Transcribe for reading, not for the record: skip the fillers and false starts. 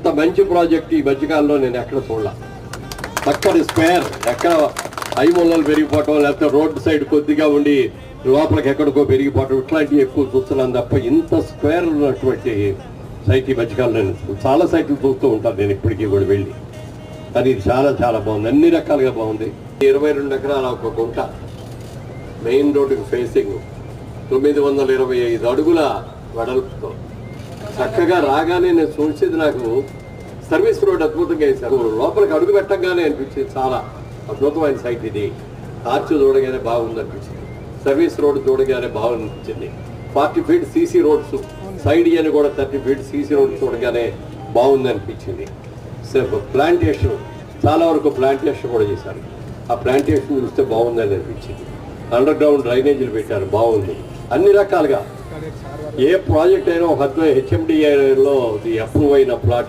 అంత మంచి ప్రాజెక్ట్ ఈ మధ్యకాలంలో నేను ఎక్కడ చూడాల. చక్కటి స్క్వేర్, ఎక్కడ ఐమూలలు పెరిగిపోవటం, లేకపోతే రోడ్డు సైడ్ కొద్దిగా ఉండి లోపలికి ఎక్కడికో పెరిగిపోవటం, ఇట్లాంటివి ఎక్కువ చూస్తున్నాను తప్ప ఇంత స్క్వేర్ ఉన్నటువంటి సైట్ ఈ మధ్యకాలంలో నేను చాలా సైట్లు చూస్తూ ఉంటాను నేను ఇప్పటికీ కూడా వెళ్ళి. కానీ ఇది చాలా చాలా బాగుంది, అన్ని రకాలుగా బాగుంది. 22 ఎకరాల ఒక గుంట మెయిన్ రోడ్డుకి ఫేసింగ్, 925 అడుగుల వెడల్పుతో చక్కగా రాగానే నేను చూసేది నాకు సర్వీస్ రోడ్ అద్భుతంగా వేశారు. లోపలికి అడుగు పెట్టగానే అనిపించింది చాలా అద్భుతమైన సైట్ ఇది. ఆర్చ్ చూడగానే బాగుంది అనిపించింది, సర్వీస్ రోడ్ చూడగానే బాగుంది. 40 ఫీట్ సీసీ రోడ్స్ సైడ్ అని కూడా 30 ఫీట్ సీసీ రోడ్ చూడగానే బాగుంది అనిపించింది. ప్లాంటేషన్ చాలా వరకు ప్లాంటేషన్ కూడా చేశారు, ఆ ప్లాంటేషన్ చూస్తే బాగుందని అనిపించింది. అండర్ గ్రౌండ్ డ్రైనేజీలు పెట్టారు, బాగుంది. అన్ని రకాలుగా ఏ ప్రాజెక్ట్ అయినా ఒక హెచ్ఎండిఏలో అప్రూవ్ అయిన ప్లాట్